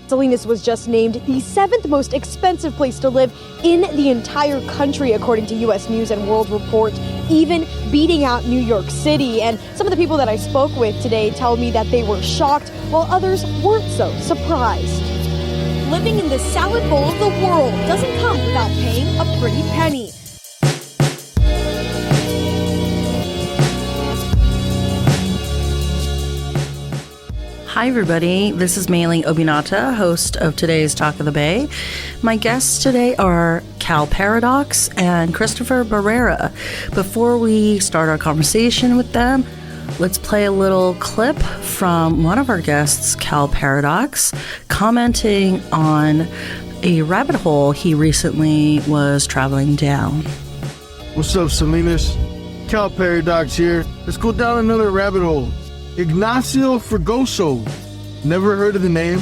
Salinas was just named the 7th most expensive place to live in the entire country, according to U.S. News and World Report, even beating out New York City. And some of the people that I spoke with today tell me that they were shocked, while others weren't so surprised. Living in the salad bowl of the world doesn't come without paying a pretty penny. Hi, everybody. This is Meilin Obinata, host of today's Talk of the Bay. My guests today are Cal Paradox and Christopher Barrera. Before we start our conversation with them, let's play a little clip from one of our guests, Cal Paradox, commenting on a rabbit hole he recently was traveling down. What's up, Salinas? Cal Paradox here. Let's go down another rabbit hole. Ignacio Fregoso. Never heard of the name.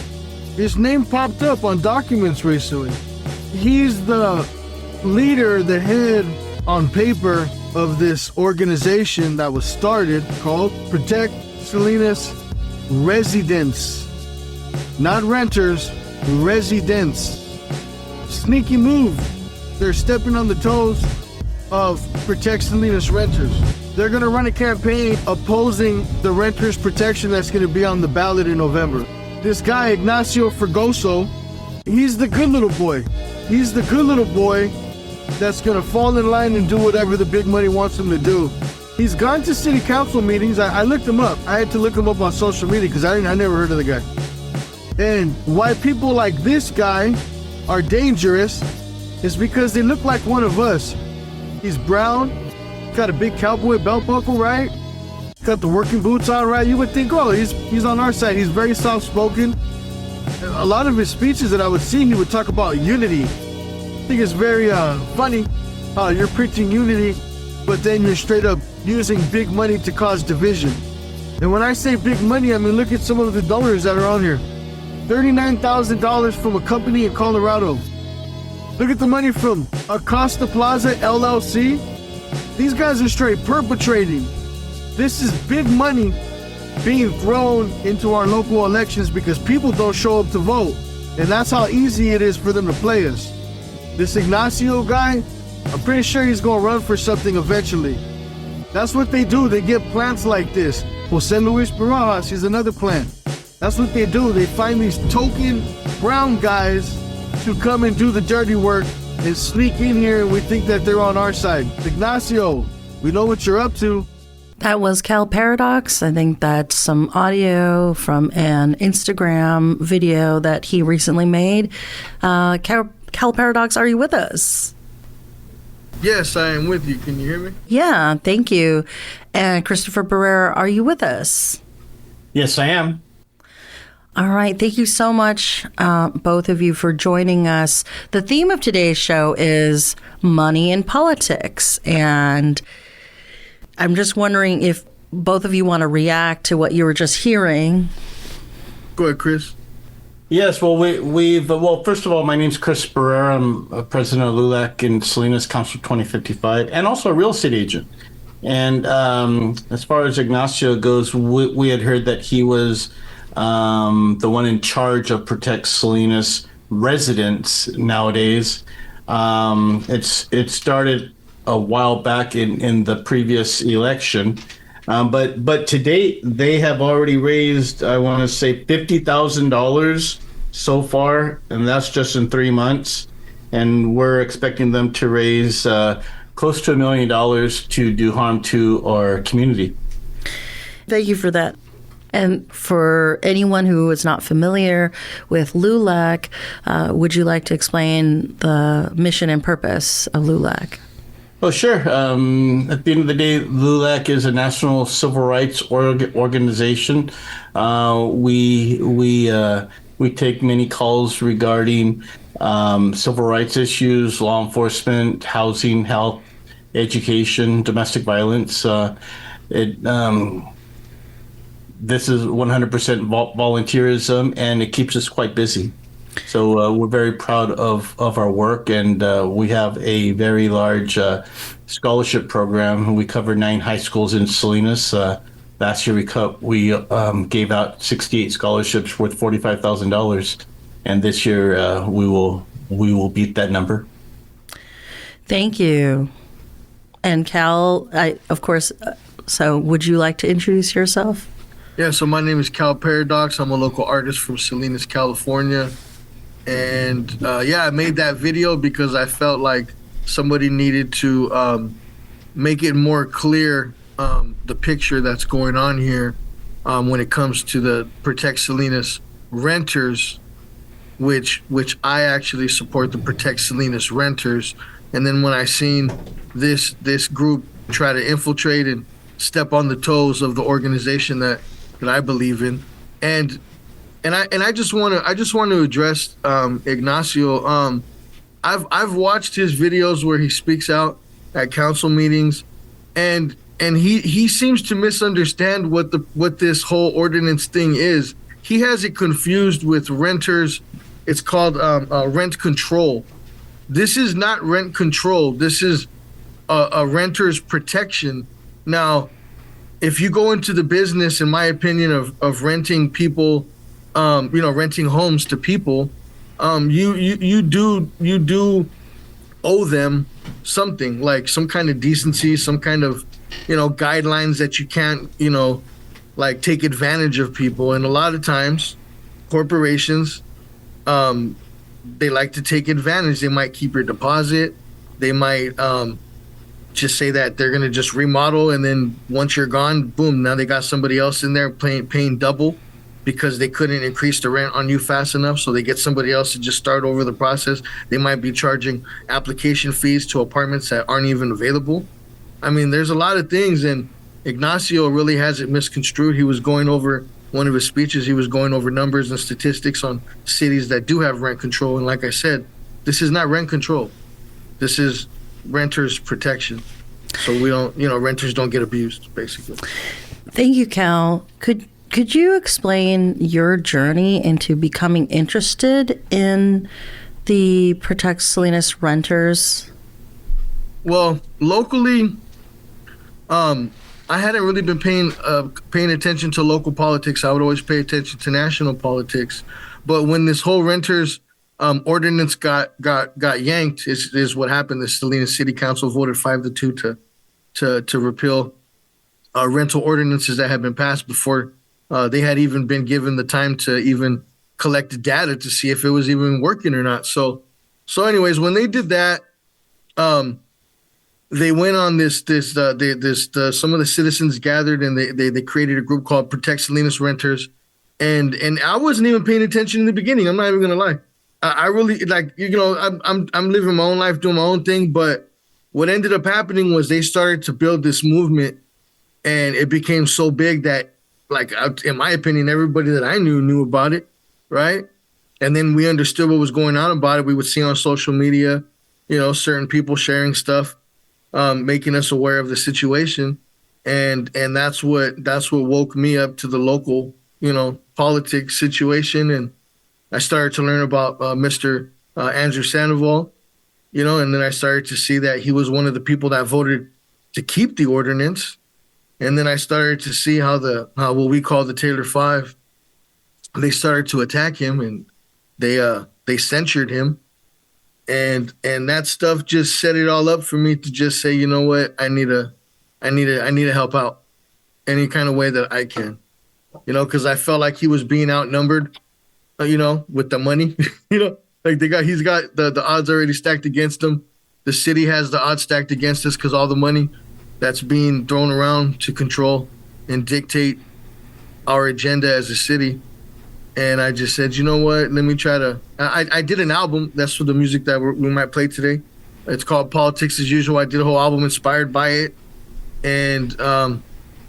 His name popped up on documents recently. He's the leader, the head on paper of this organization that was started called Protect Salinas Residents. Not renters, residents. Sneaky move. They're stepping on the toes of Protect Salinas renters. They're going to run a campaign opposing the renters protection that's going to be on the ballot in November. This guy, Ignacio Fregoso, he's the good little boy. He's the good little boy that's going to fall in line and do whatever the big money wants him to do. He's gone to city council meetings. I looked him up. I had to look him up on social media because I never heard of the guy. And why people like this guy are dangerous is because they look like one of us. He's brown. Got a big cowboy belt buckle, right? Got the working boots on, right? You would think, oh, he's on our side. He's very soft-spoken. A lot of his speeches that I would see, he would talk about unity. I think it's very funny how you're preaching unity, but then you're straight up using big money to cause division. And when I say big money, I mean, look at some of the donors that are on here. $39,000 from a company in Colorado. Look at the money from Acosta Plaza LLC. These guys are straight perpetrating. This is big money being thrown into our local elections because people don't show up to vote. And that's how easy it is for them to play us. This Ignacio guy, I'm pretty sure he's going to run for something eventually. That's what they do. They get plants like this. Jose Luis Barajas, he's another plant. That's what they do. They find these token brown guys to come and do the dirty work and sneak in here, and we think that they're on our side. Ignacio, we know what you're up to. That was Cal Paradox. I think that's some audio from an Instagram video that he recently made. Cal Paradox, are you with us? Yes, I am with you. Can you hear me? Yeah, thank you. And Christopher Barrera, are you with us? Yes, I am. All right. Thank you so much, both of you, for joining us. The theme of today's show is money in politics. And I'm just wondering if both of you want to react to what you were just hearing. Go ahead, Chris. Yes, well, well, first of all, my name's Chris Barrera. I'm president of LULAC in Salinas Council 2055 and also a real estate agent. And as far as Ignacio goes, we had heard that he was the one in charge of Protect Salinas residents nowadays. It started a while back in the previous election, but to date they have already raised, I want to say, $50,000 so far, and that's just in 3 months. And we're expecting them to raise close to $1 million to do harm to our community. Thank you for that. And for anyone who is not familiar with LULAC, would you like to explain the mission and purpose of LULAC? Oh, sure. At the end of the day, LULAC is a national civil rights organization. We take many calls regarding civil rights issues, law enforcement, housing, health, education, domestic violence. This is 100% volunteerism, and it keeps us quite busy. So we're very proud of our work, and we have a very large scholarship program. We cover 9 high schools in Salinas. Last year we gave out 68 scholarships worth $45,000. and this year we will beat that number. Thank you. And Cal, of course, so would you like to introduce yourself? Yeah, so my name is Cal Paradox. I'm a local artist from Salinas, California. And I made that video because I felt like somebody needed to make it more clear, the picture that's going on here when it comes to the Protect Salinas renters, which I actually support the Protect Salinas renters. And then when I seen this group try to infiltrate and step on the toes of the organization that I believe in, and I just want to address Ignacio. I've watched his videos where he speaks out at council meetings, and he seems to misunderstand what this whole ordinance thing is. He has it confused with renters. It's called rent control. This is not rent control. This is a renter's protection. Now, if you go into the business, in my opinion, of renting people, renting homes to people, you do owe them something, like some kind of decency, some kind of, guidelines that you can't, like take advantage of people. And a lot of times, corporations, they like to take advantage. They might keep your deposit. They might just say that they're going to just remodel, and then once you're gone, boom, now they got somebody else in there paying double because they couldn't increase the rent on you fast enough, so they get somebody else to just start over the process. They might be charging application fees to apartments that aren't even available. I mean, there's a lot of things, and Ignacio really has it misconstrued. He was going over one of his speeches, he was going over numbers and statistics on cities that do have rent control, and like I said, this is not rent control. This is renters protection, so we don't, renters don't get abused, basically. Thank you, Cal. Could you explain your journey into becoming interested in the Protect Salinas renters? Well, locally, I hadn't really been paying attention to local politics. I would always pay attention to national politics, but when this whole renters ordinance got yanked, is what happened. The Salinas City Council voted 5-2 to repeal rental ordinances that had been passed before they had even been given the time to even collect the data to see if it was even working or not. So anyways, when they did that, they went on this some of the citizens gathered, and they created a group called Protect Salinas Renters, and I wasn't even paying attention in the beginning. I'm not even gonna lie. I really, I'm living my own life, doing my own thing. But what ended up happening was they started to build this movement, and it became so big that, like, in my opinion, everybody that I knew about it, right? And then we understood what was going on about it. We would see on social media, certain people sharing stuff, making us aware of the situation, and that's what woke me up to the local, politics situation. And I started to learn about Mr. Andrew Sandoval, and then I started to see that he was one of the people that voted to keep the ordinance. And then I started to see how what we call the Taylor Five, they started to attack him, and they censured him, and that stuff just set it all up for me to just say, you know what, I need to help out any kind of way that I can, because I felt like he was being outnumbered. With the money, like he's got the odds already stacked against him. The city has the odds stacked against us because all the money that's being thrown around to control and dictate our agenda as a city. And I just said, you know what, let me try to, I did an album. That's for the music that we might play today. It's called Politics as Usual. I did a whole album inspired by it. And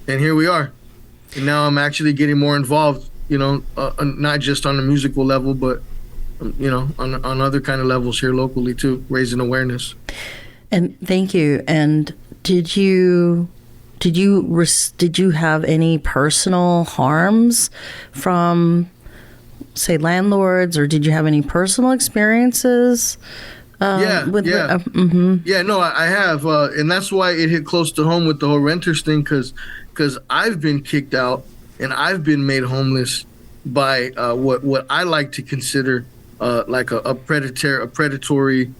here we are. And now I'm actually getting more involved, not just on the musical level, but on other kind of levels here locally too, raising awareness. And thank you. And did you have any personal harms from, say, landlords, or did you have any personal experiences? Yeah, no, I have, and that's why it hit close to home with the whole renters thing, because I've been kicked out and I've been made homeless by what I like to consider a predatory,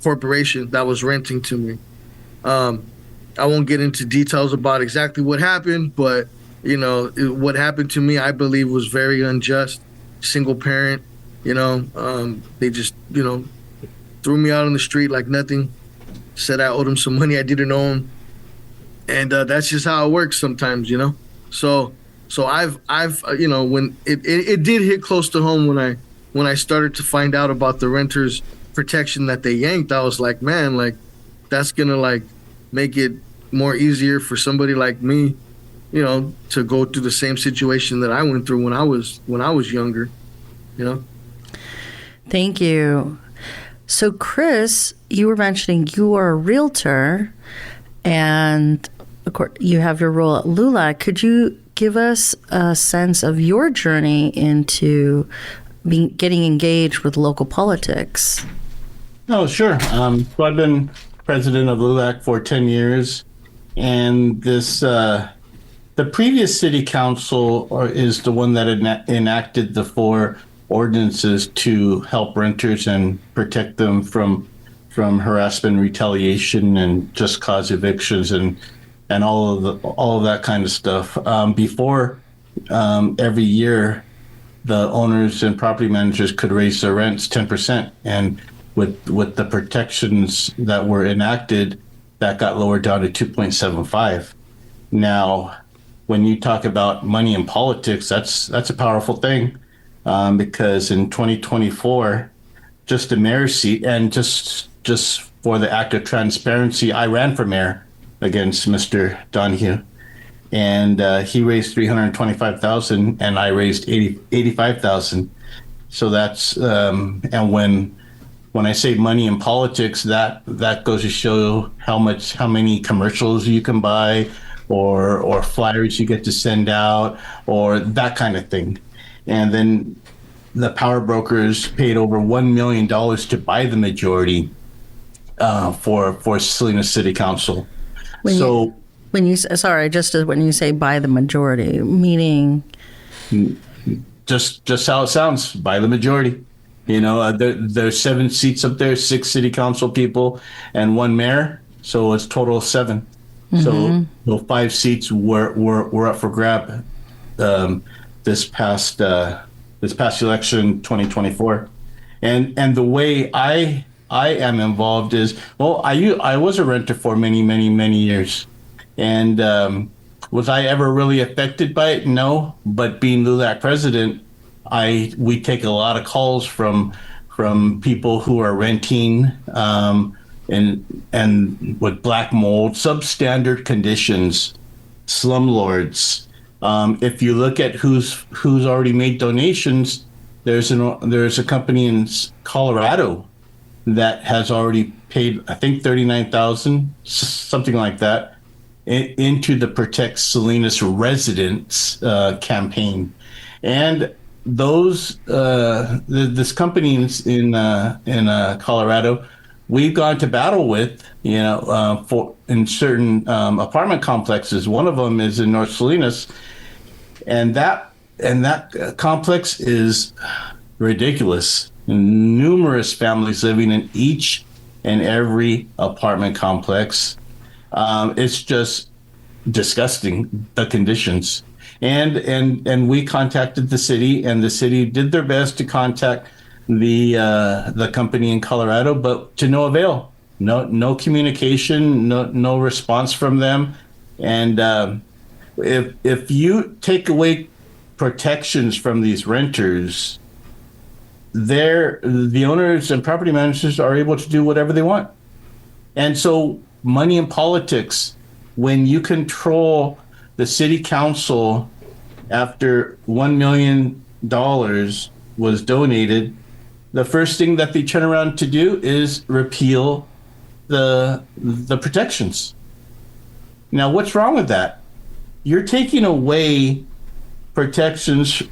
corporation that was renting to me. I won't get into details about exactly what happened, but what happened to me, I believe, was very unjust. Single parent, they just threw me out on the street like nothing. Said I owed them some money I didn't owe them, and that's just how it works sometimes, So I've when it did hit close to home when I started to find out about the renters protection that they yanked. I was like, man, like that's gonna like make it more easier for somebody like me, to go through the same situation that I went through when I was younger, Thank you. So, Chris, you were mentioning you are a realtor, and of course, you have your role at LULAC. Could you give us a sense of your journey into getting engaged with local politics? Oh, sure. So I've been president of LULAC for 10 years, and the previous city council is the one that enacted the 4 ordinances to help renters and protect them from harassment, retaliation, and just cause evictions and all of that kind of stuff. Before, every year, the owners and property managers could raise their rents 10%, and with the protections that were enacted, that got lowered down to 2.75. Now, when you talk about money in politics, that's a powerful thing, because in 2024, just the mayor's seat, and just for the act of transparency, I ran for mayor against Mr. Donahue, and he raised $325,000, and I raised $85,000. So that's and when I say money in politics, that goes to show how many commercials you can buy, or flyers you get to send out, or that kind of thing. And then the power brokers paid over $1 million to buy the majority for Salinas City Council. When you say buy the majority, meaning just how it sounds, buy the majority. There's 7 seats up there, 6 city council people, and 1 mayor, so it's total of 7. Mm-hmm. So 5 seats were up for grab this past election, 2024, and the way I am involved is, well, I was a renter for many years, and was I ever really affected by it? No, but being LULAC president, we take a lot of calls from people who are renting and with black mold, substandard conditions, slumlords. If you look at who's already made donations, there's a company in Colorado that has already paid, I think, $39,000, something like that, into the Protect Salinas Residents campaign, and those this company in Colorado, we've gone to battle with, for in certain apartment complexes. One of them is in North Salinas, and that complex is ridiculous. Numerous families living in each and every apartment complex. It's just disgusting, the conditions. And we contacted the city, and the city did their best to contact the company in Colorado, but to no avail. No communication, no response from them. And if you take away protections from these renters, the owners and property managers are able to do whatever they want. And so money in politics, when you control the city council, after $1 million was donated, the first thing that they turn around to do is repeal the protections. Now, what's wrong with that? You're taking away protections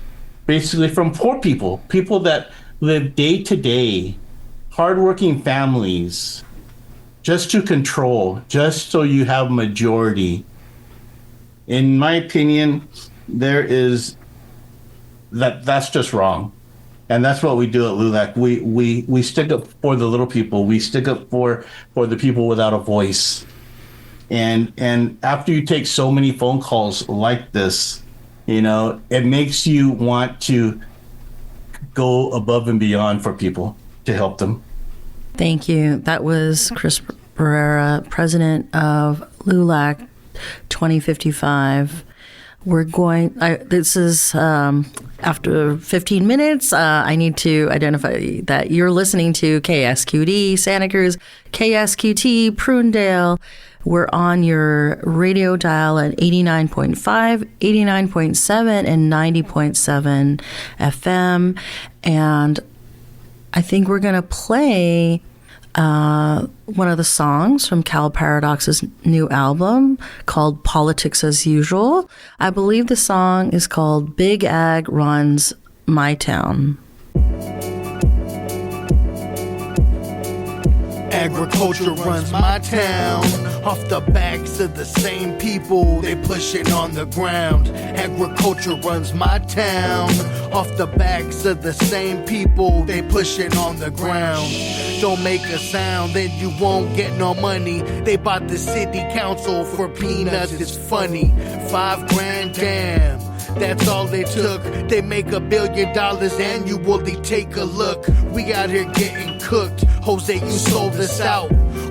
basically from poor people that live day to day, hardworking families, just to control, just so you have majority. In my opinion, that's just wrong. And that's what we do at LULAC. We stick up for the little people. We stick up for the people without a voice. And after you take so many phone calls like this, it makes you want to go above and beyond for people to help them. Thank you. That was Chris Barrera, president of LULAC 2055. This is after 15 minutes. I need to identify that you're listening to KSQD Santa Cruz, KSQT Prunedale. We're on your radio dial at 89.5, 89.7, and 90.7 FM. And I think we're going to play one of the songs from Cal Paradox's new album called Politics as Usual. I believe the song is called Big Ag Runs My Town. Agriculture runs my town, off the backs of the same people they pushing on the ground. Agriculture runs my town, off the backs of the same people they pushing on the ground. Don't make a sound, then you won't get no money. They bought the city council for peanuts, it's funny. $5 grand, damn. That's all they took. They make $1 billion annually. Take a look. We out here getting cooked. Jose, you sold us out.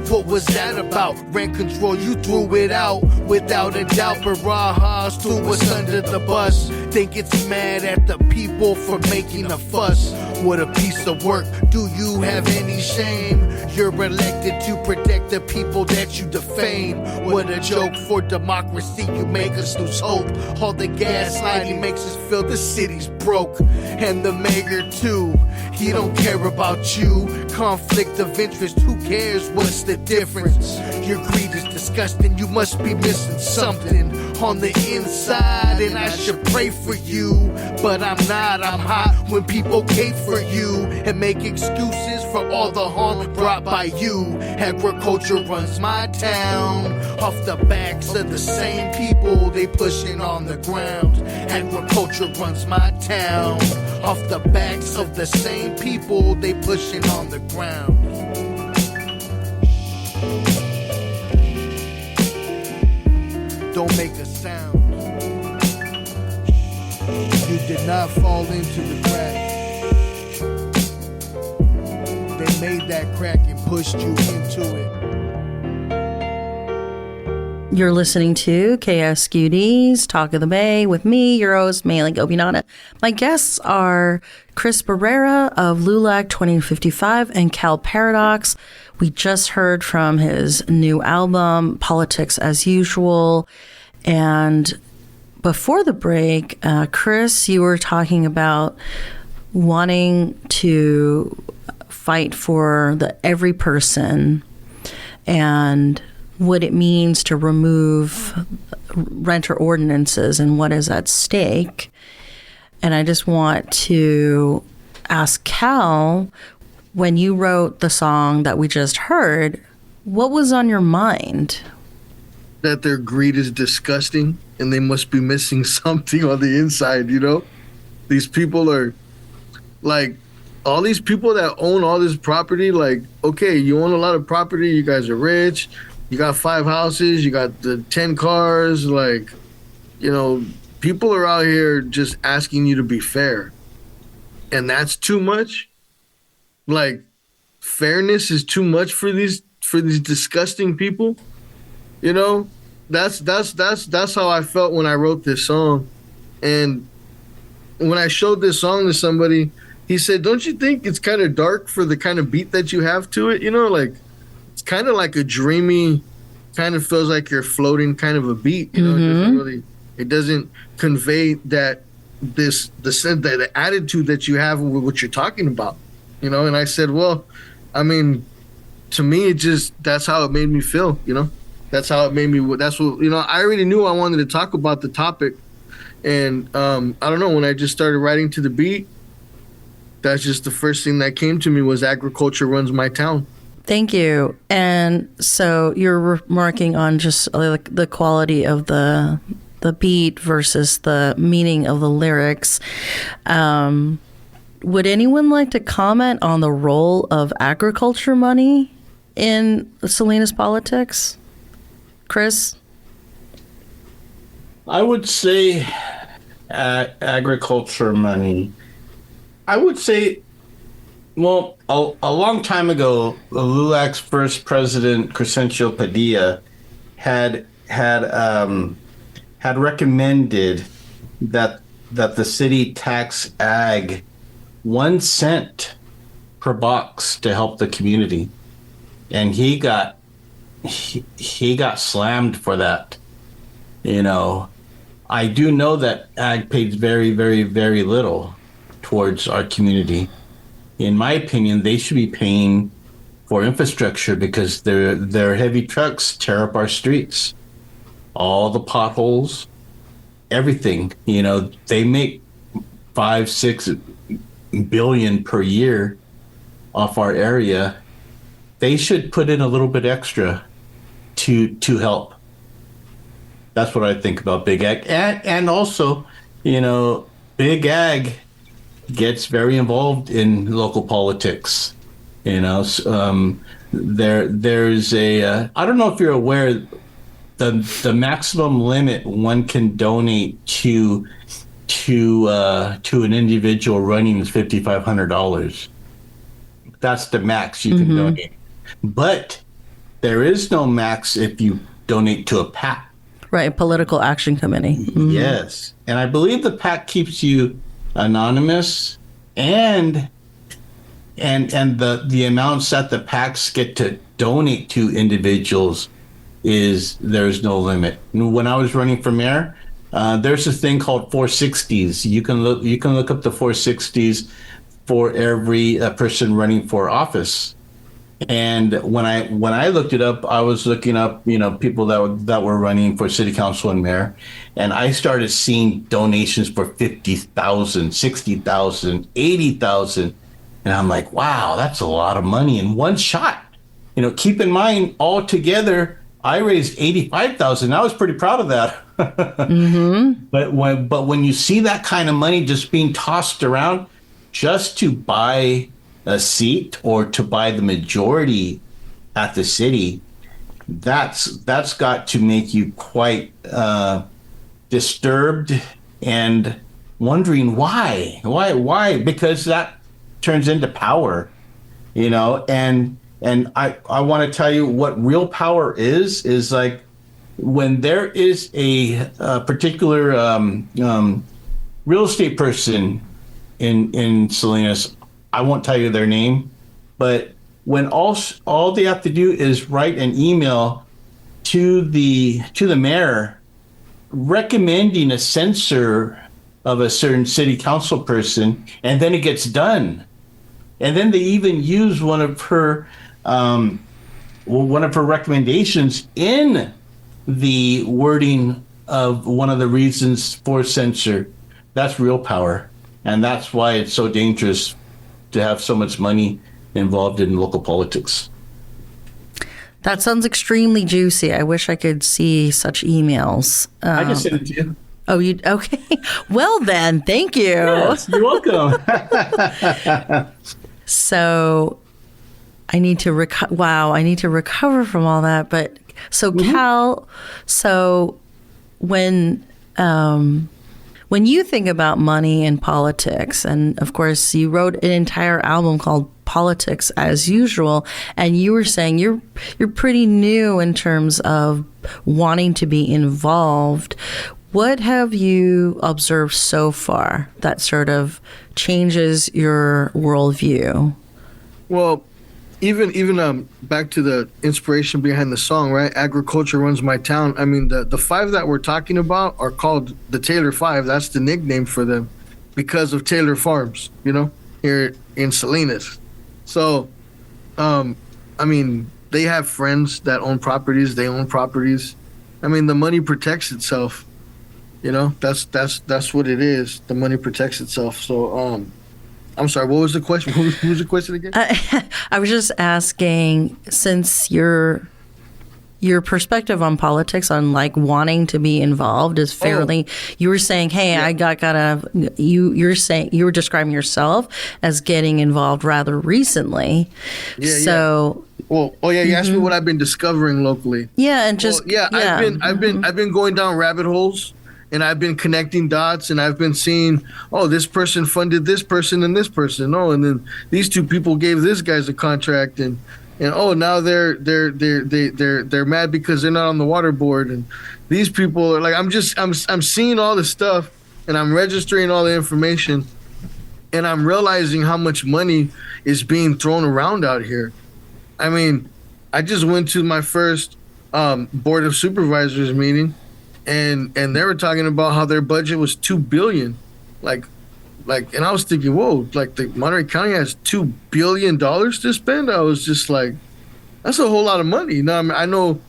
What was that about? Rent control, you threw it out. Without a doubt, Barajas threw us under the bus. Think it's mad at the people for making a fuss. What a piece of work. Do you have any shame? You're elected to protect the people that you defame. What a joke for democracy. You make us lose hope. All the gaslighting makes us feel the city's broke. And the mayor too. He don't care about you. Conflict of interest, who cares? What's the difference? Your greed is disgusting. You must be missing something on the inside, and I should pray for you, but I'm not. I'm hot when people hate for you and make excuses for all the harm brought by you. Agriculture runs my town, off the backs of the same people they pushing on the ground. Agriculture runs my town, off the backs of the same people they pushing on the ground. Don't make a sound. You did not fall into the crack. They made that crack and pushed you into it. You're listening to KSQD's Talk of the Bay with me, your host, Meilin Obinata. My guests are Chris Barrera of LULAC 2055 and Cal Paradox. We just heard from his new album, Politics as Usual. And before the break, Chris, you were talking about wanting to fight for every person and what it means to remove renter ordinances and what is at stake. And I just want to ask Cal, when you wrote the song that we just heard, what was on your mind? That their greed is disgusting and they must be missing something on the inside, These people are like, all these people that own all this property, like, okay, you own a lot of property, you guys are rich, you got 5 houses, you got the 10 cars, like, people are out here just asking you to be fair. And that's too much. Like, fairness is too much for these disgusting people. That's how I felt when I wrote this song. And when I showed this song to somebody, he said, don't you think it's kind of dark for the kind of beat that you have to it? Like, it's kind of like a dreamy, kind of feels like you're floating kind of a beat. It doesn't convey that the attitude that you have with what you're talking about, And I said, well, I mean, to me, that's how it made me feel, That's how it made me. That's what I already knew I wanted to talk about the topic, and I don't know, when I just started writing to the beat, that's just the first thing that came to me was agriculture runs my town. Thank you. And so you're remarking on just the quality of the beat versus the meaning of the lyrics. would anyone like to comment on the role of agriculture money in Salinas politics? Chris? I would say agriculture money. I would say, well, a long time ago, the LULAC's first president, Crecencio Padilla, had recommended that the city tax ag 1 cent per box to help the community, and he got slammed for that. I do know that ag pays very, very, very little towards our community. In my opinion, they should be paying for infrastructure because their heavy trucks tear up our streets, all the potholes, everything. They make 5-6 billion per year off our area. They should put in a little bit extra to help. That's what I think about Big Ag. And also, Big Ag gets very involved in local politics. There's a I don't know if you're aware, the maximum limit one can donate to an individual running is $5,500. That's the max you can donate. But there is no max if you donate to a PAC. Right, Political Action Committee. Mm-hmm. Yes. And I believe the PAC keeps you anonymous, and the amounts that the PACs get to donate to individuals there's no limit. When I was running for mayor, there's a thing called 460s. You can look up the 460s for every person running for office. And when I looked it up, I was looking up, people that were running for city council and mayor, and I started seeing donations for 50,000, 60,000, 80,000, and I'm like, wow, that's a lot of money in one shot. Keep in mind, all together, I raised 85,000. I was pretty proud of that. Mm-hmm. But when you see that kind of money just being tossed around, just to buy a seat or to buy the majority at the city, that's got to make you quite disturbed and wondering why, because that turns into power, and I want to tell you what real power is like when there is a particular real estate person in Salinas. I won't tell you their name, but when all they have to do is write an email to the mayor recommending a censor of a certain city council person, and then it gets done. And then they even use one of her recommendations in the wording of one of the reasons for censure. That's real power, and that's why it's so dangerous to have so much money involved in local politics. That sounds extremely juicy. I wish I could see such emails. I just sent it to you. Oh, you okay? Well, then, thank you. Yes, you're welcome. So, I need to recover from all that. But so, Cal, so when you think about money and politics, and of course you wrote an entire album called Politics as Usual, and you were saying you're pretty new in terms of wanting to be involved. What have you observed so far that sort of changes your worldview? Well, even back to the inspiration behind the song, right? Agriculture runs my town. I mean, the five that we're talking about are called the Taylor Five. That's the nickname for them because of Taylor Farms, here in Salinas. So, I mean, they have friends that own properties. They own properties. I mean, the money protects itself. That's what it is. The money protects itself. So, I'm sorry, what was the question? Who was the question again? I was just asking, since you're your perspective on politics, on like wanting to be involved, is fairly. You were saying, "Hey, I gotta." You're saying you were describing yourself as getting involved rather recently. Yeah. So. Well, you asked me what I've been discovering locally. Yeah, and just I've been going down rabbit holes, and I've been connecting dots, and I've been seeing, this person funded this person and this person. And then these two people gave this guy's a contract, and now they're mad because they're not on the water board, and these people are like, I'm seeing all this stuff, and I'm registering all the information, and I'm realizing how much money is being thrown around out here. I mean, I just went to my first board of supervisors meeting, and they were talking about how their budget was $2 billion, and I was thinking, whoa, like the Monterey County has $2 billion to spend. I was just like, that's a whole lot of money. Now, I know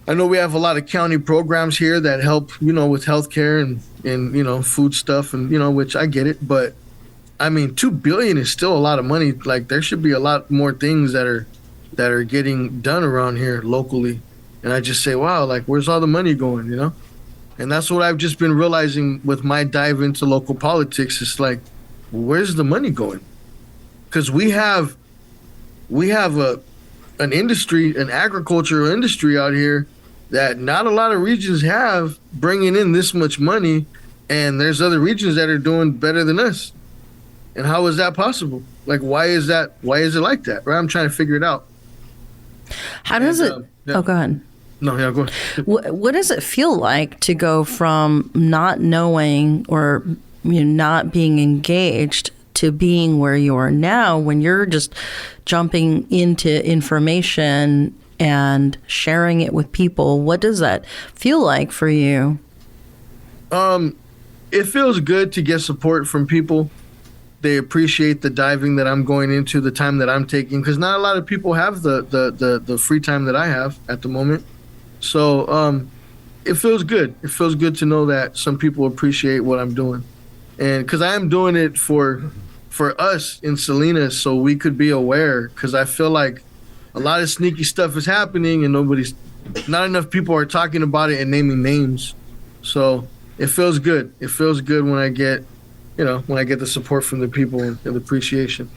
we have a lot of county programs here that help, with healthcare and food stuff, and which I get it, but I mean, $2 billion is still a lot of money. Like, there should be a lot more things that are getting done around here locally. And I just say, wow, like, where's all the money going, And that's what I've just been realizing with my dive into local politics. It's like, where's the money going? Because we have an industry, an agricultural industry out here that not a lot of regions have, bringing in this much money. And there's other regions that are doing better than us. And how is that possible? Like, why is it like that? Right? I'm trying to figure it out. How does it? Yeah. Oh, go ahead. No, yeah, go ahead. What does it feel like to go from not knowing or not being engaged to being where you are now, when you're just jumping into information and sharing it with people? What does that feel like for you? It feels good to get support from people. They appreciate the diving that I'm going into, the time that I'm taking, because not a lot of people have the free time that I have at the moment. So it feels good. It feels good to know that some people appreciate what I'm doing, and because I am doing it for us in Salinas, so we could be aware. Because I feel like a lot of sneaky stuff is happening, and not enough people are talking about it and naming names. So it feels good. It feels good when I get the support from the people and the appreciation.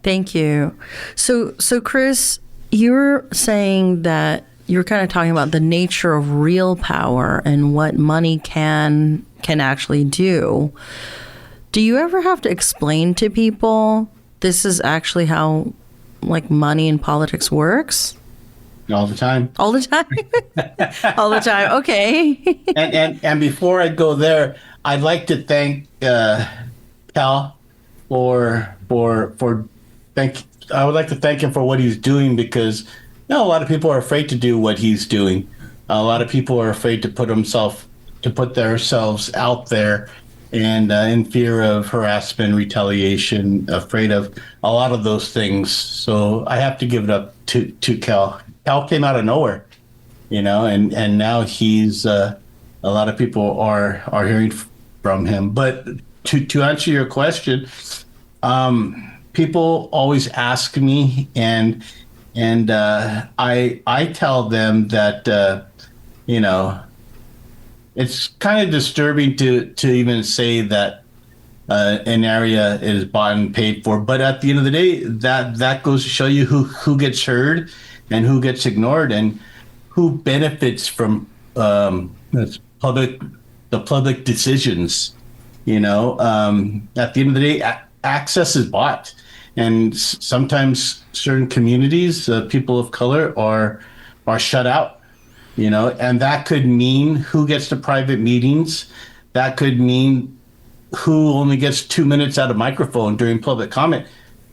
Thank you. So Chris, you're saying that you're kind of talking about the nature of real power and what money can actually do. Do you ever have to explain to people this is actually how, like, money in politics works? All the time. All the time? All the time. Okay. and before I go there, I'd like to thank Cal I would like to thank him for what he's doing, because a lot of people are afraid to do what he's doing. A lot of people are afraid to put themselves out there, and in fear of harassment, retaliation, afraid of a lot of those things. So I have to give it up to Cal. Cal came out of nowhere, and now he's a lot of people are hearing from him. But to answer your question, people always ask me, and I tell them that it's kind of disturbing to even say that an area is bought and paid for. But at the end of the day, that goes to show you who gets heard and who gets ignored, and who benefits from the public decisions. At the end of the day, access is bought, and sometimes certain communities, people of color, are shut out. And that could mean who gets to private meetings. That could mean who only gets 2 minutes at a microphone during public comment.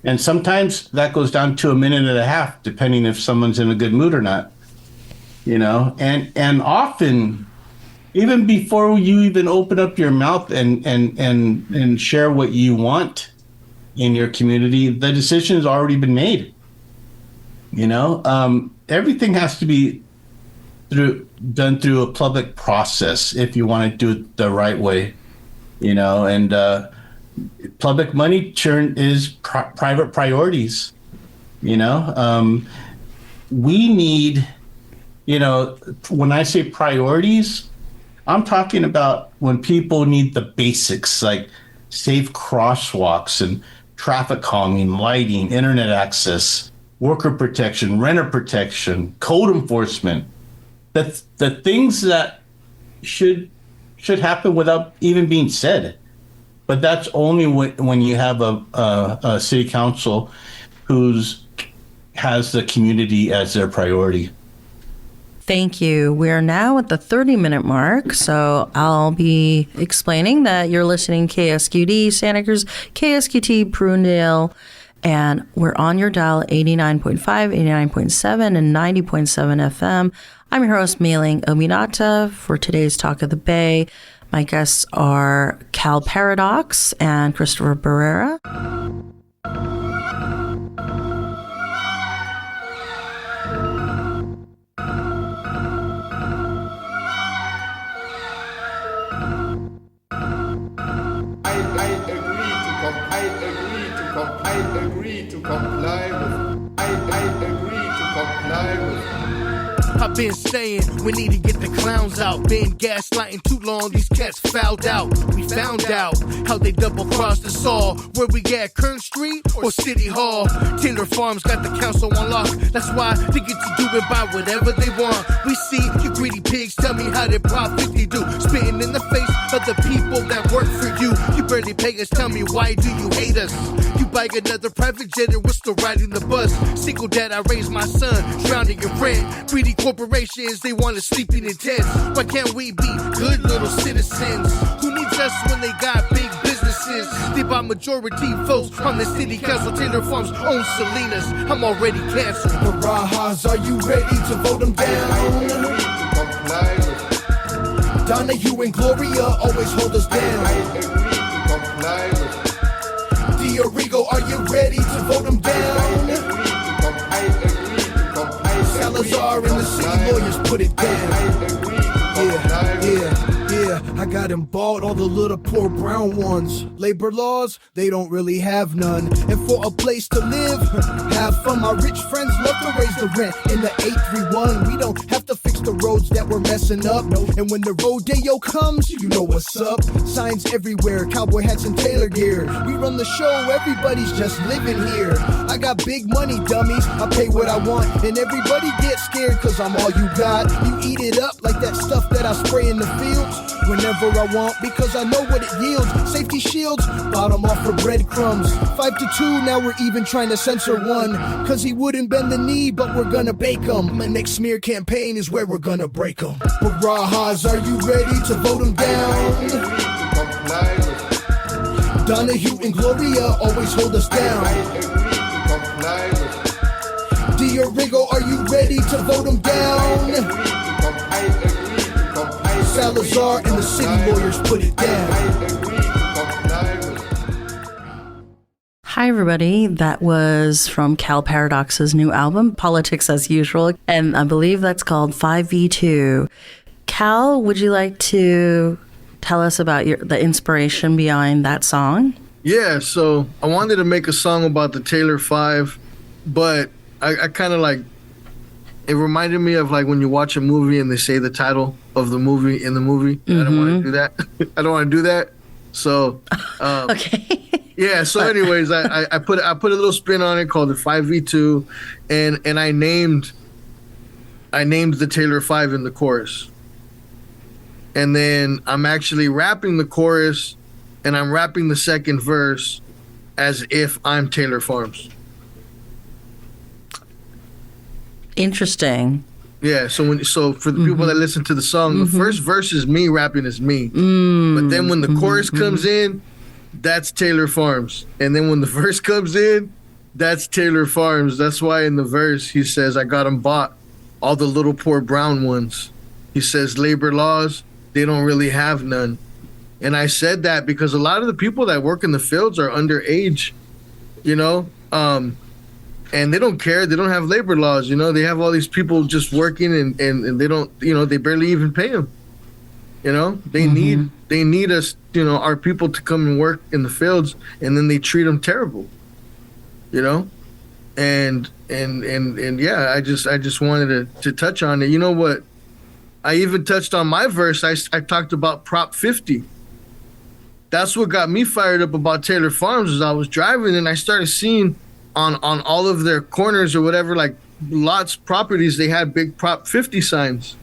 And sometimes that goes down to 1.5 minutes, depending if someone's in a good mood or not. And often, even before you even open up your mouth and share what you want in your community, the decision has already been made. Everything has to be done through a public process if you want to do it the right way. And public money churn is private priorities. we need, when I say priorities, I'm talking about when people need the basics like safe crosswalks and traffic calming, lighting, internet access, worker protection, renter protection, code enforcement. That's the things that should happen without even being said. But that's only when you have a city council has the community as their priority. Thank you. We're now at the 30-minute mark, so I'll be explaining that you're listening KSQD Santa Cruz, KSQT Prunedale, and we're on your dial 89.5, 89.7, and 90.7 FM. I'm your host, Meilin Obinata, for today's Talk of the Bay. My guests are Cal Paradox and Christopher Barrera. I've been saying we need to get the clowns out. Been gaslighting too long, these cats fouled out. We found out how they double-crossed us all. Where we at, Kern Street or City Hall? Taylor Farms got the council on lock. That's why they get to do and buy whatever they want. We see you greedy pigs, tell me how they profit they do. Spitting in the face of the people that work for you. You barely pay us, tell me why do you hate us? You buy another private jet and we're still riding the bus. Single dad, I raised my son, drowning in rent. Greedy corporations, they want us sleeping in tents. Why can't we be good little citizens? Who needs us when they got big businesses? They buy majority votes on the city council. Taylor Farms owns Salinas. I'm already canceled. Barajas, are you ready to vote them down? Donahue and Gloria always hold us down. Diorigo, are you ready to vote them down? Salazar and the city lawyers put it down. Yeah, I got them bought, all the little poor brown ones. Labor laws, they don't really have none. And for a place to live, have fun. My rich friends love to raise the rent in the 831. We don't have to fix the roads that we're messing up. And when the rodeo comes, you know what's up. Signs everywhere, cowboy hats and tailor gear. We run the show, everybody's just living here. I got big money, dummies, I pay what I want. And everybody gets scared cause I'm all you got. You eat it up like that stuff that I spray in the fields whenever I want, because I know what it yields. Safety shields, bottom off for breadcrumbs. 5 to 2, now we're even trying to censor one, cause he wouldn't bend the knee, but we're gonna bake him. My next smear campaign is where we're gonna break him. Barajas, are you ready to vote him down? Donahue and Gloria always hold us down. Diorigo, are you ready to vote him down? Salazar and the city lawyers put it down. Hi, everybody. That was from Cal Paradox's new album, Politics as Usual, and I believe that's called 5v2. Cal, would you like to tell us about the inspiration behind that song? Yeah, so I wanted to make a song about the Taylor 5, but I kind of like, it reminded me of like when you watch a movie and they say the title of the movie in the movie. Mm-hmm. I don't want to do that. I don't want to do that. So, okay. Yeah. So, anyways, I put a little spin on it called the 5v2, and I named the Taylor 5 in the chorus, and then I'm actually rapping the chorus, and I'm rapping the second verse as if I'm Taylor Farms. Interesting. Yeah, so for the people that listen to the song, the first verse is me rapping as me. But then when the chorus comes in, that's Taylor Farms. And then when the verse comes in, that's Taylor Farms. That's why in the verse he says, I got 'em bought, all the little poor brown ones. He says labor laws, they don't really have none. And I said that because a lot of the people that work in the fields are underage, and they don't care. They don't have labor laws, They have all these people just working and they don't, they barely even pay them. They need us, our people to come and work in the fields, and then they treat them terrible, and yeah, I just wanted to touch on it. You know what? I even touched on my verse. I talked about Prop 50. That's what got me fired up about Taylor Farms. As I was driving and I started seeing on all of their corners or whatever, like lots, properties, they had big Prop 50 signs.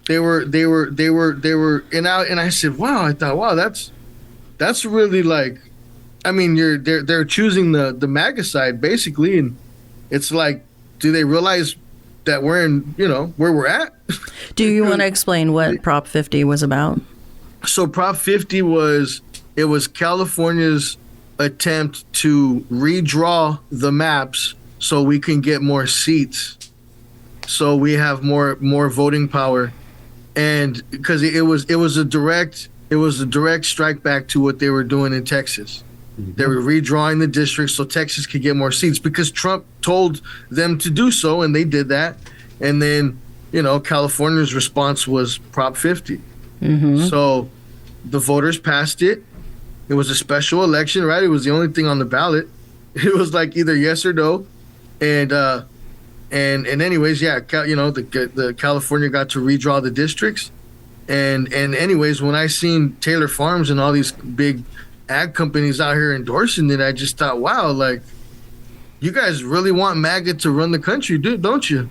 They were and I said, wow. I thought, wow, that's really like, I mean, they're choosing the MAGA side basically, and it's like, do they realize that we're in, where we're at? Do you want to explain what Prop 50 was about? So Prop 50 was California's attempt to redraw the maps so we can get more seats, so we have more voting power, and because it was a direct strike back to what they were doing in Texas. Mm-hmm. They were redrawing the districts so Texas could get more seats because Trump told them to do so, and they did that. And then, California's response was Prop 50. Mm-hmm. So the voters passed it. It was a special election, right? It was the only thing on the ballot. It was like either yes or no. And anyways, yeah, the California got to redraw the districts. And anyways, when I seen Taylor Farms and all these big ag companies out here endorsing it, I just thought, wow, like, you guys really want MAGA to run the country, don't you?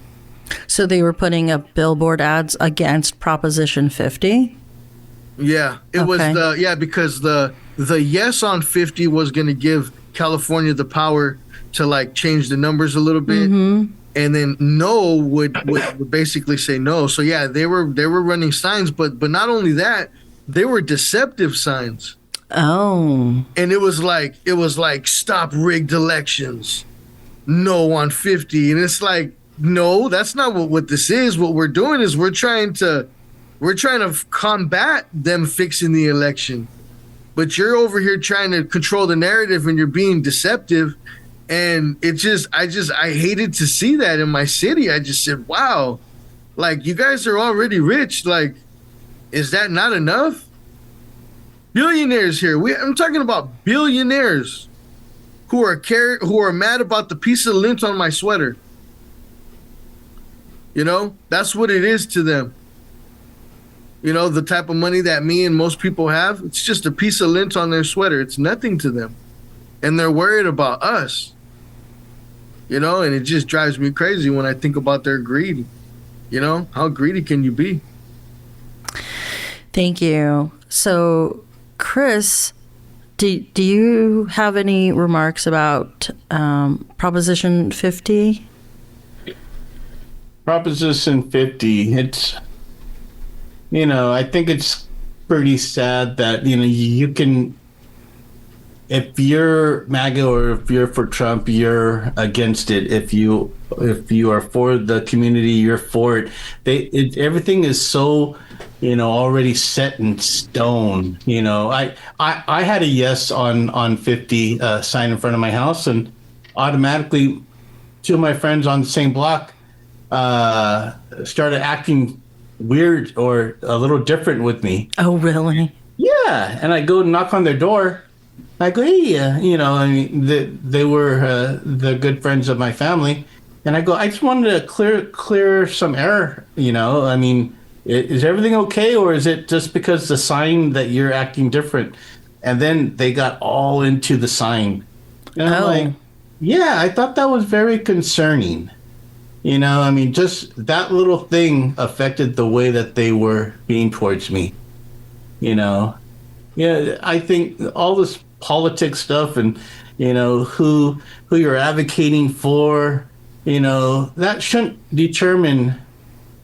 So they were putting up billboard ads against Proposition 50? Yeah, it was because the yes on 50 was going to give California the power to like change the numbers a little bit. Mm-hmm. And then no would basically say no. So yeah, they were running signs, but not only that, they were deceptive signs. Oh. And it was like stop rigged elections. No on 50. And it's like, no, that's not what this is. What we're doing is we're trying to combat them fixing the election. But you're over here trying to control the narrative and you're being deceptive. And I hated to see that in my city. I just said, wow, like, you guys are already rich. Like, is that not enough? Billionaires here. I'm talking about billionaires who are mad about the piece of lint on my sweater. That's what it is to them. The type of money that me and most people have, it's just a piece of lint on their sweater. It's nothing to them. And they're worried about us. And it just drives me crazy when I think about their greed. How greedy can you be? Thank you. So, Chris, do you have any remarks about Proposition 50? Proposition 50, it's, I think it's pretty sad that, you can, if you're MAGA or if you're for Trump, you're against it. If you are for the community, you're for it. Everything is so, already set in stone. I had a yes on 50 sign in front of my house, and automatically two of my friends on the same block started acting weird or a little different with me. Oh, really? Yeah. And I go knock on their door. I go, hey, they were the good friends of my family. And I go, I just wanted to clear some air, is everything okay? Or is it just because the sign that you're acting different? And then they got all into the sign. And I'm like, yeah, I thought that was very concerning. Just that little thing affected the way that they were being towards me. Yeah, I think all this politics stuff and, who you're advocating for, that shouldn't determine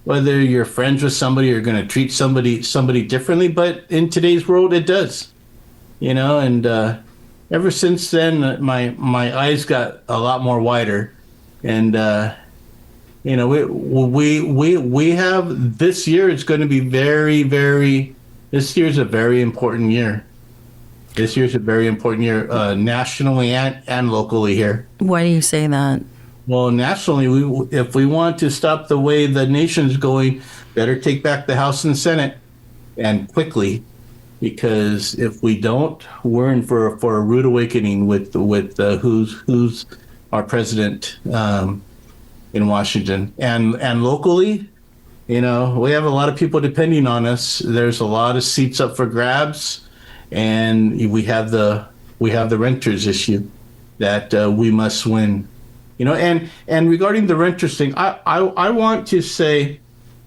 whether you're friends with somebody or going to treat somebody differently. But in today's world, it does, and ever since then, my eyes got a lot more wider. And, we have, this year is going to be this year's a very important year. This year's a very important year, nationally and locally here. Why do you say that? Well, nationally, if we want to stop the way the nation's going, better take back the House and Senate, and quickly, because if we don't, we're in for a rude awakening with who's our president in Washington, and locally, we have a lot of people depending on us. There's a lot of seats up for grabs, and we have the renters issue that we must win. And regarding the renters thing, I want to say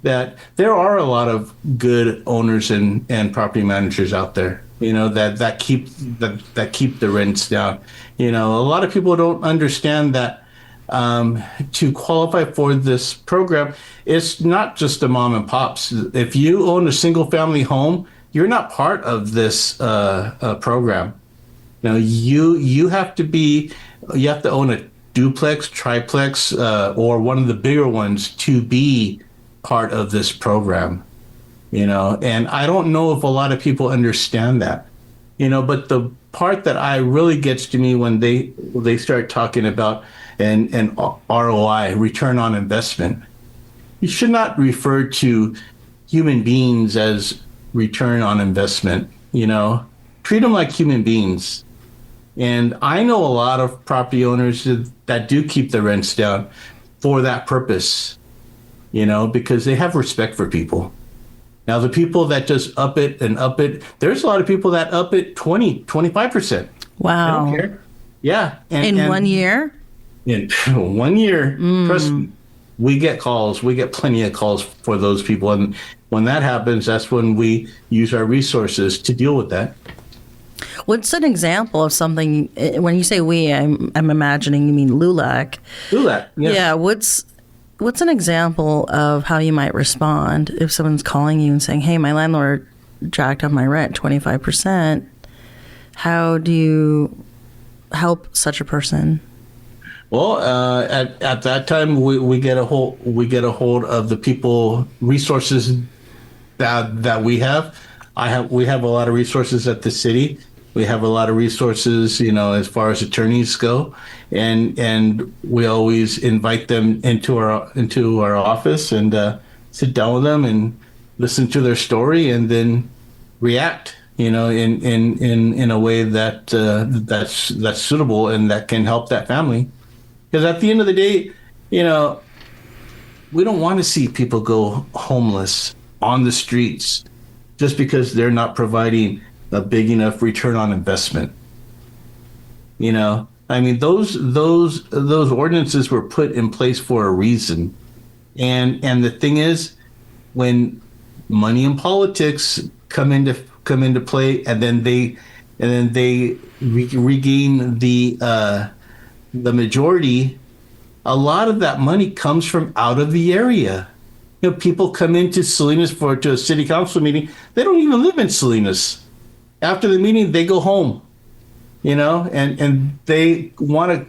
that there are a lot of good owners and property managers out there, that keep the rents down. A lot of people don't understand that to qualify for this program, it's not just a mom and pops. If you own a single family home, you're not part of this program. You have to own a duplex, triplex, or one of the bigger ones to be part of this program. And I don't know if a lot of people understand that. But the part that really gets to me when they start talking about an ROI, return on investment, you should not refer to human beings as return on investment. Treat them like human beings. And I know a lot of property owners that do keep the rents down for that purpose, because they have respect for people. Now, the people that just up it, there's a lot of people that up it 20, 25%. Wow. I don't care. Yeah. In 1 year? In 1 year, trust me, we get calls. We get plenty of calls for those people. And when that happens, that's when we use our resources to deal with that. What's an example of something, when you say we, I'm imagining you mean LULAC. LULAC, yes. Yeah, what's an example of how you might respond if someone's calling you and saying, hey, my landlord jacked up my rent 25%. How do you help such a person? Well, at that time, we get a hold of the people resources that we have. We have a lot of resources at the city. We have a lot of resources, as far as attorneys go, and we always invite them into our office and sit down with them and listen to their story and then react, in a way that's suitable and that can help that family. Because at the end of the day, we don't want to see people go homeless on the streets just because they're not providing a big enough return on investment. I mean, those ordinances were put in place for a reason. And the thing is, when money and politics come into play, and then they regain the majority, a lot of that money comes from out of the area. People come into Salinas to a city council meeting. They don't even live in Salinas. After the meeting, they go home, and they want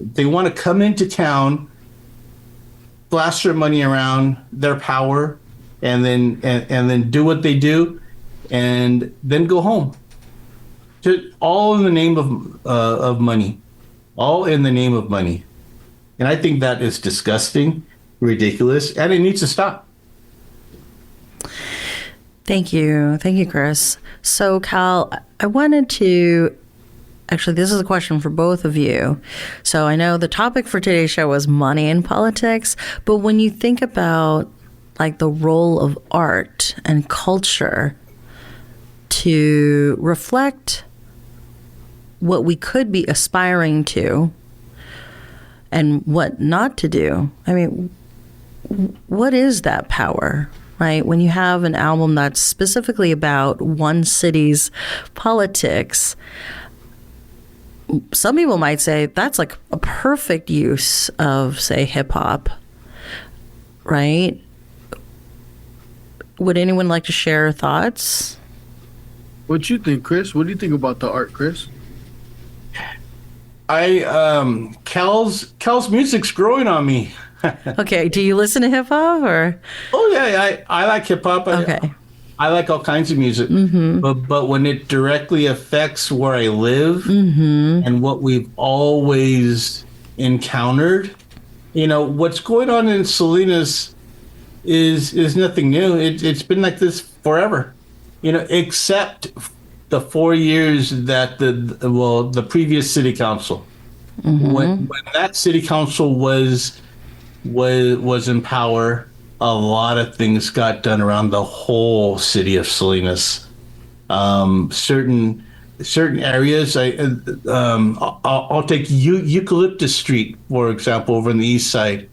to come into town, blast their money around, their power, and then do what they do, and then go home. All in the name of money, all in the name of money, and I think that is disgusting, ridiculous, and it needs to stop. Thank you, Chris. So, Cal, I wanted to. Actually, this is a question for both of you. So I know the topic for today's show was money and politics, but when you think about the role of art and culture to reflect what we could be aspiring to and what not to do, I mean, what is that power, right? When you have an album that's specifically about one city's politics, some people might say that's a perfect use of, say, hip hop, right? Would anyone like to share thoughts? What you think, Chris? What do you think about the art, Chris? Cal's music's growing on me. Okay, do you listen to hip hop or? Oh yeah, I like hip hop. Okay. I like all kinds of music, but when it directly affects where I live and what we've always encountered, what's going on in Salinas is nothing new. It's been like this forever, except the 4 years that the previous city council, when that city council was in power, a lot of things got done around the whole city of Salinas. Certain areas, I'll take Eucalyptus Street, for example, over on the east side.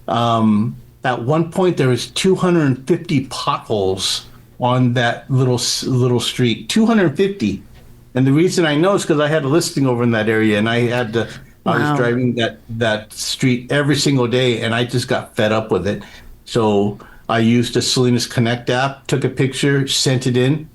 At one point, there was 250 potholes on that little street. 250. And the reason I know is because I had a listing over in that area, and I was driving that street every single day, and I just got fed up with it. So I used the Salinas Connect app, took a picture, sent it in.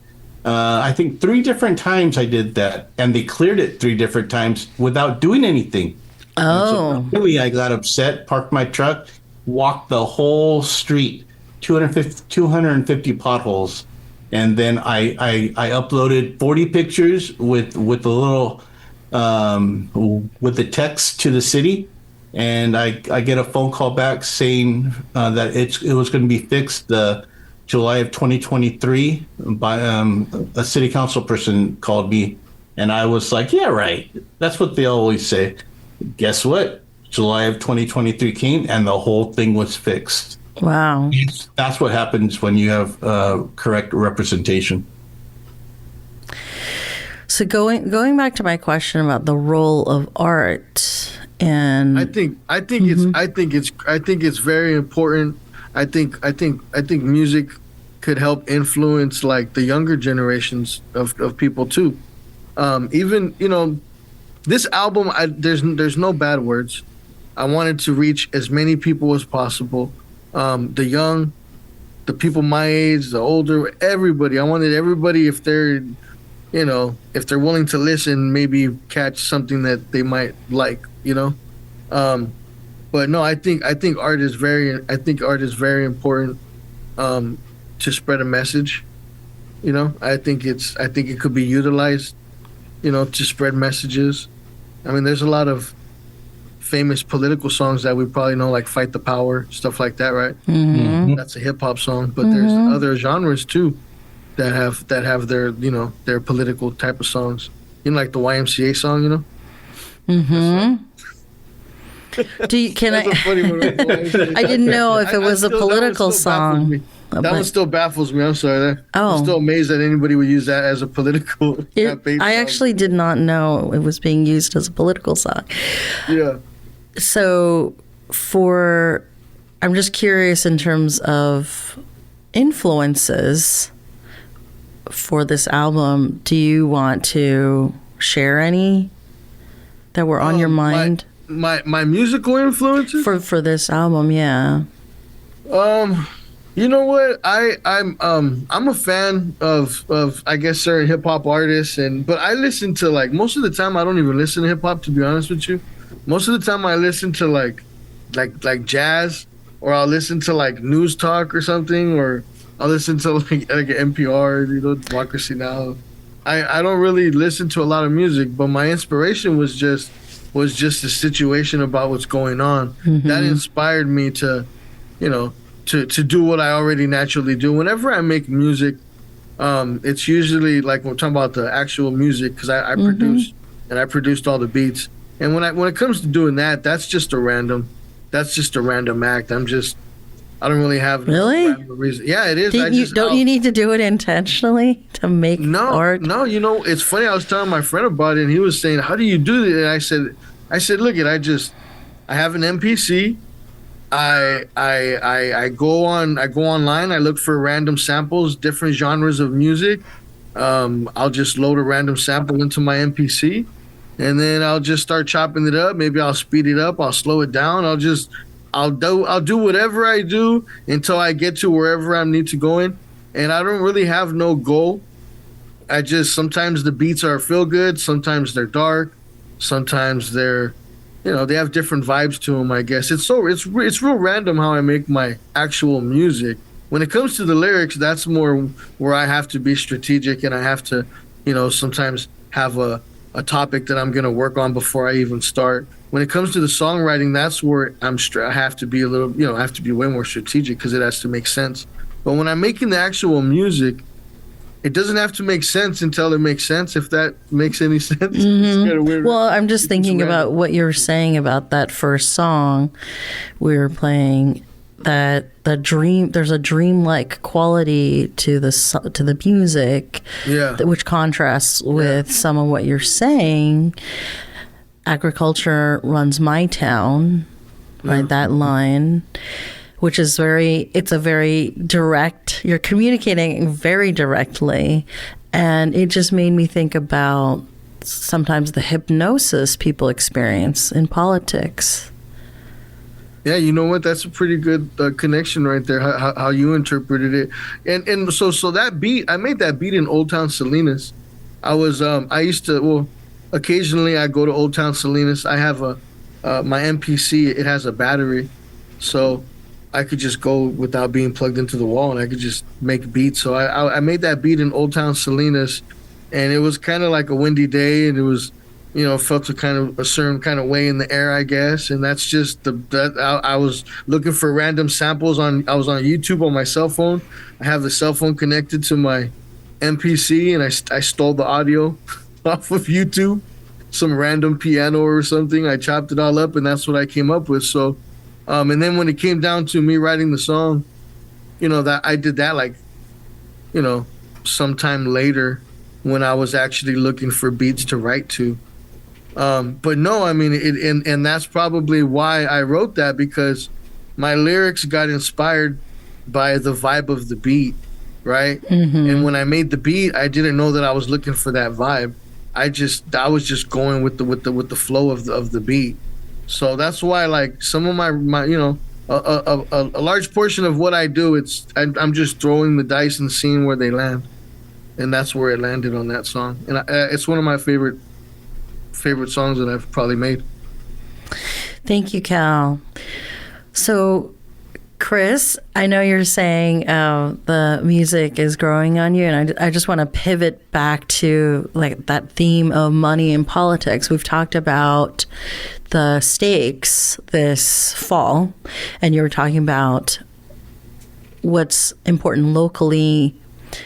I think 3 different times I did that, and they cleared it 3 different times without doing anything. Oh. So really, I got upset, parked my truck, walked the whole street, 250 potholes, and then I uploaded 40 pictures with the little with the text to the city, and I get a phone call back saying that it was going to be fixed July of 2023 by a city council person called me, and I was like, yeah, right. That's what they always say. Guess what? July of 2023 came, and the whole thing was fixed. Wow. That's what happens when you have correct representation. So going back to my question about the role of art, and I think it's very important. I think music could help influence like the younger generations of people too. Even this album, there's no bad words. I wanted to reach as many people as possible. The young, the people my age, the older, everybody. I wanted everybody, if they're willing to listen, maybe catch something that they might like. But no, I think art is very important to spread a message. I think it could be utilized, to spread messages. I mean, there's a lot of famous political songs that we probably know, like "Fight the Power," stuff like that, right? Mm-hmm. That's a hip hop song, but there's other genres too that have their their political type of songs. Like the YMCA song, Mm-hmm. Can I? I didn't know if it was a political song. That one still baffles me. I'm sorry. I'm still amazed that anybody would use that as a political campaign song. I actually did not know it was being used as a political song. Yeah. So I'm just curious in terms of influences for this album. Do you want to share any that were on your mind? My musical influences for this album, yeah. You know what? I'm a fan of I guess certain hip hop artists, but I listen to like most of the time I don't even listen to hip hop, to be honest with you. Most of the time I listen to like jazz, or I'll listen to like news talk or something, or I'll listen to like NPR, Democracy Now. I don't really listen to a lot of music, but my inspiration was just the situation about what's going on. Mm-hmm. That inspired me to do what I already naturally do. Whenever I make music, it's usually like when we're talking about the actual music, because I produced, and I produced all the beats. And when it comes to doing that, that's just a random act. I don't really have really no reason. Yeah, it is. Don't you need to do it intentionally to make art? No, it's funny. I was telling my friend about it, and he was saying, "How do you do that?" And I said, look, I have an MPC. I go online. I look for random samples, different genres of music. I'll just load a random sample into my MPC, and then I'll just start chopping it up. Maybe I'll speed it up. I'll slow it down. I'll do whatever I do until I get to wherever I need to go in. And I don't really have no goal. Sometimes the beats are feel good. Sometimes they're dark. Sometimes they're, they have different vibes to them, I guess. It's real random how I make my actual music. When it comes to the lyrics, that's more where I have to be strategic, and I have to, sometimes have a topic that I'm going to work on before I even start. When it comes to the songwriting, that's where I have to be I have to be way more strategic, because it has to make sense. But when I'm making the actual music, it doesn't have to make sense until it makes sense, if that makes any sense. It's kind of weird. Well, I'm just thinking about what you're saying about that first song we were playing, that there's a dreamlike quality to the music, which contrasts with some of what you're saying. Agriculture runs my town, right? That line, which is it's a very direct, you're communicating very directly. And it just made me think about sometimes the hypnosis people experience in politics. Yeah, you know what? That's a pretty good connection right there, how you interpreted it. And so that beat, I made that beat in Old Town Salinas. I used to, occasionally I go to Old Town Salinas. I have my MPC, it has a battery. So I could just go without being plugged into the wall, and I could just make beats. So I made that beat in Old Town Salinas, and it was kind of like a windy day, and it was, felt a certain kind of way in the air, I guess. And that's just I was looking for random samples I was on YouTube on my cell phone. I have the cell phone connected to my MPC, and I stole the audio off of YouTube, some random piano or something. I chopped it all up, and that's what I came up with. So, and then when it came down to me writing the song, that I did that sometime later when I was actually looking for beats to write to. But no, I mean, and that's probably why I wrote that, because my lyrics got inspired by the vibe of the beat, right? Mm-hmm. And when I made the beat, I didn't know that I was looking for that vibe. I was just going with the flow of the beat. So that's why, like, some of my a large portion of what I do, I'm just throwing the dice and seeing where they land, and that's where it landed on that song. And it's one of my favorite songs that I've probably made. Thank you, Cal. So, Chris, I know you're saying the music is growing on you, and I just want to pivot back to like that theme of money and politics. We've talked about the stakes this fall, and you were talking about what's important locally.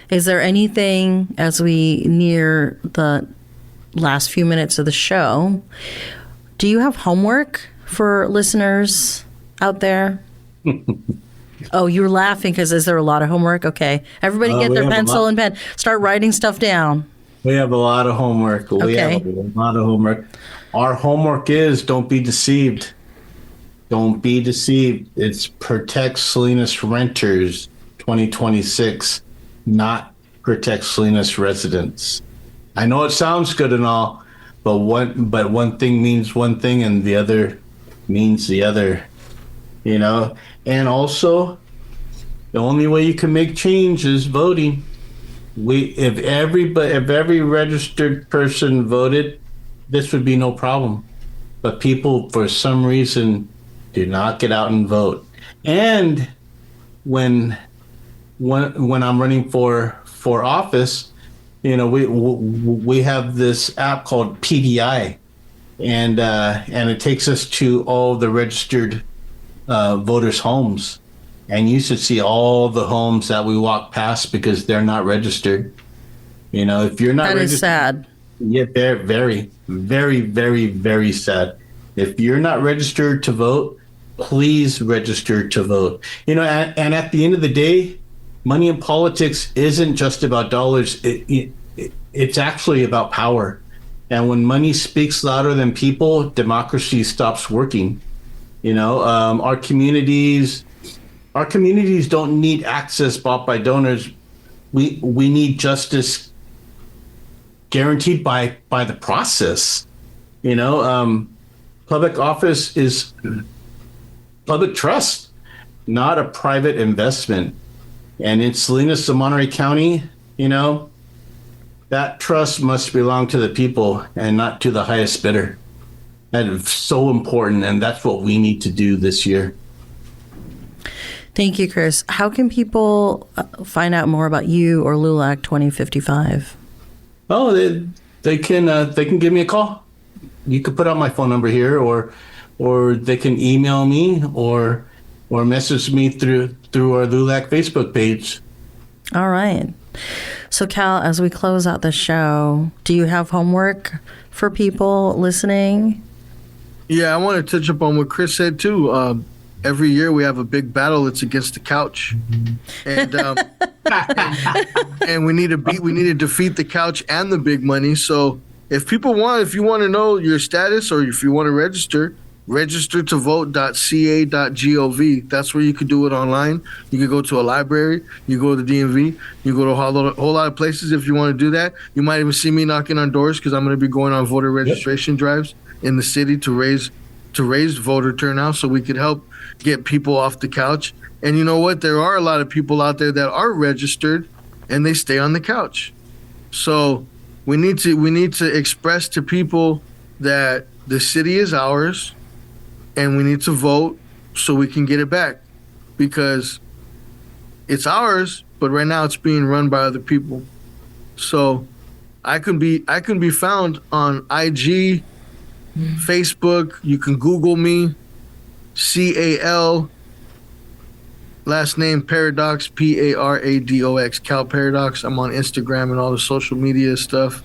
Is there anything, as we near the last few minutes of the show, do you have homework for listeners out there? Oh, you're laughing because is there a lot of homework? Okay. Everybody get their pencil and pen. Start writing stuff down. We have a lot of homework. We have a lot of homework. Our homework is don't be deceived. Don't be deceived. It's Protect Salinas Renters 2026, not Protect Salinas Residents. I know it sounds good and all, but one thing means one thing and the other means the other. And also, the only way you can make change is voting. If every registered person voted, this would be no problem. But people, for some reason, do not get out and vote. And when I'm running for office, we have this app called PDI, and it takes us to all the registered voters' homes, and you should see all the homes that we walk past because they're not registered. If you're not registered, that is sad. Yeah, they're very, very, very, very sad. If you're not registered to vote, please register to vote. And at the end of the day, money in politics isn't just about dollars. It's actually about power. And when money speaks louder than people, democracy stops working. Our communities don't need access bought by donors. We need justice guaranteed by the process. Public office is public trust, not a private investment. And in Salinas and Monterey County, that trust must belong to the people and not to the highest bidder. That is so important, and that's what we need to do this year. Thank you, Chris. How can people find out more about you or LULAC 2055? Oh, they can give me a call. You could put out my phone number here, or they can email me or message me through our LULAC Facebook page. All right. So, Cal, as we close out the show, do you have homework for people listening? Yeah, I want to touch up on what Chris said too. Every year we have a big battle. It's against the couch, and and we need to defeat the couch and the big money. So if you want to know your status, or if you want to register to vote.ca.gov. That's where you could do it online. You can go to a library, you go to the DMV, you go to a whole lot of places if you want to do that. You might even see me knocking on doors because I'm going to be going on voter registration drives in the city to raise voter turnout so we could help get people off the couch. And you know what? There are a lot of people out there that are registered and they stay on the couch. So we need to express to people that the city is ours and we need to vote so we can get it back, because it's ours, but right now it's being run by other people. So I can be found on IG, Facebook. You can Google me, CAL, last name Paradox, PARADOX, Cal Paradox. I'm on Instagram and all the social media stuff.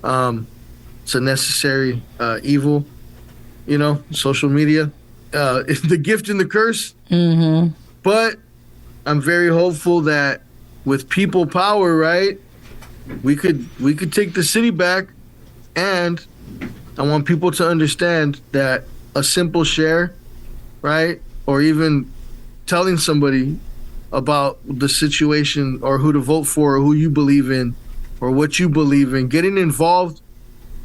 It's a necessary evil, social media. It's the gift and the curse. Mm-hmm. But I'm very hopeful that with people power, right, we could take the city back. And I want people to understand that a simple share, right, or even telling somebody about the situation or who to vote for or who you believe in or what you believe in, getting involved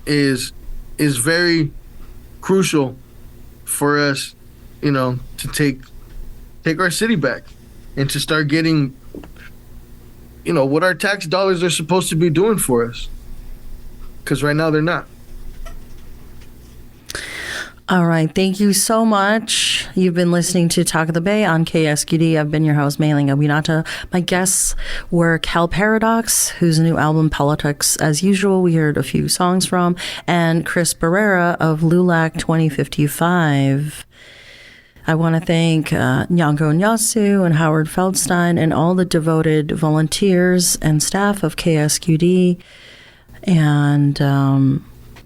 is very crucial for us, to take our city back and to start getting, what our tax dollars are supposed to be doing for us. Because right now they're not. All right. Thank you so much. You've been listening to Talk of the Bay on KSQD. I've been your host, Meilin Obinata. My guests were Cal Paradox, whose new album, Politics, as usual, we heard a few songs from, and Chris Barrera of LULAC 2055. I want to thank Nyango Nyasu and Howard Feldstein and all the devoted volunteers and staff of KSQD. And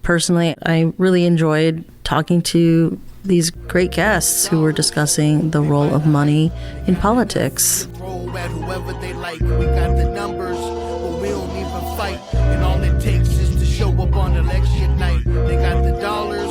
personally, I really enjoyed talking to these great guests who were discussing the role of money in politics. At whoever they like, we got the numbers, but we don't even fight. And all it takes is to show up on election night. They got the dollars,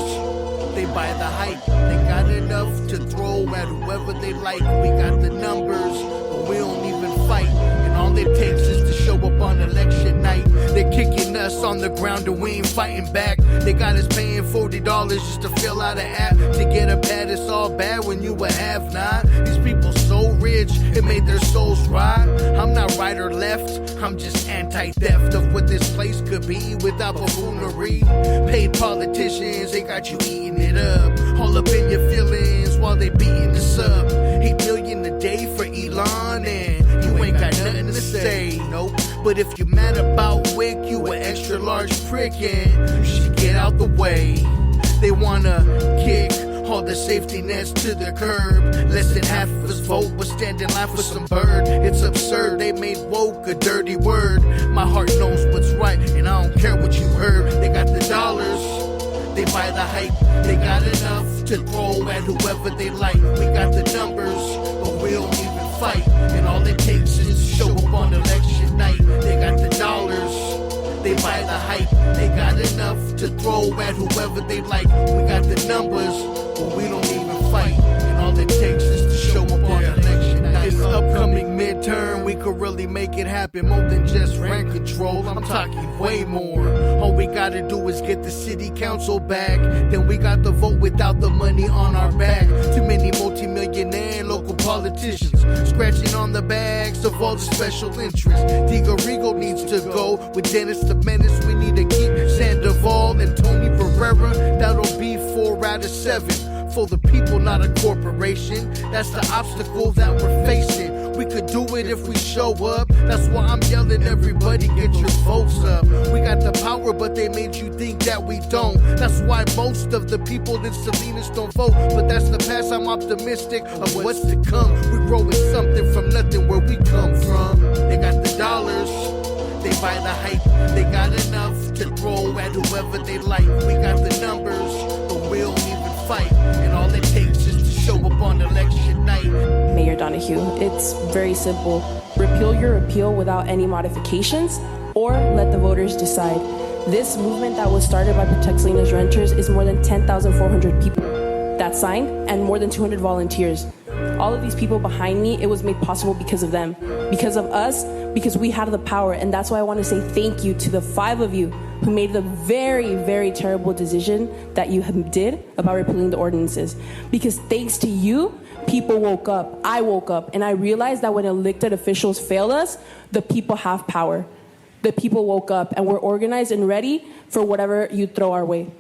they buy the hype. They got enough to throw at whoever they like. We got the numbers, but we don't even fight. And all it takes is to show up on election night. They're kicking us on the ground and we ain't fighting back. They got us paying $40 just to fill out an app. To get a pad, it's all bad when you a have-not. These people so rich, it made their souls rot. I'm not right or left, I'm just anti-theft of what this place could be without buffoonery. Paid politicians, they got you eating it up. All up in your feelings while they beating us up. 8 million a day for Elon and you ain't got nothing to say, nope. But if you're mad about WIC, you an extra large prick and you should get out the way. They wanna kick all the safety nets to the curb. Less than half of us vote, but stand in line for some bird. It's absurd, they made woke a dirty word. My heart knows what's right, and I don't care what you heard. They got the dollars, they buy the hype. They got enough to throw at whoever they like. We got the numbers, but we don't even fight. And all it takes is to show up on election night. They got the dollars, they buy the hype. They got enough to throw at whoever they like. We got the numbers, but we don't even fight. And all it takes is to show up on election night. This upcoming midterm, we could really make it happen. More than just rent control, I'm talking way more. All we gotta do is get the city council back. Then we got the vote without the money on our back. Too many multi-millionaire local politicians scratching on the backs of all the special interests. Diego needs to go. With Dennis the Menace, we need to keep Sandoval and Tony Barrera. That'll be 4 out of 7. For the people, not a corporation. That's the obstacle that we're facing. We could do it if we show up. That's why I'm yelling, everybody get your votes up. We got the power, but they made you think that we don't. That's why most of the people in Salinas don't vote. But that's the past, I'm optimistic of what's to come. We're growing something from nothing where we come from. They got the dollars, they buy the hype. They got enough to throw at whoever they like. We got the numbers, but we don't even fight. And all it takes is to show up on election night. Mayor Donahue, it's very simple. Repeal your appeal without any modifications, or let the voters decide. This movement that was started by Protect Salinas Renters is more than 10,400 people that signed and more than 200 volunteers. All of these people behind me, it was made possible because of them, because of us, because we had the power. And that's why I want to say thank you to the 5 of you who made the very, very terrible decision that you did about repealing the ordinances. Because thanks to you, people woke up. I woke up. And I realized that when elected officials fail us, the people have power. The people woke up and we're organized and ready for whatever you throw our way.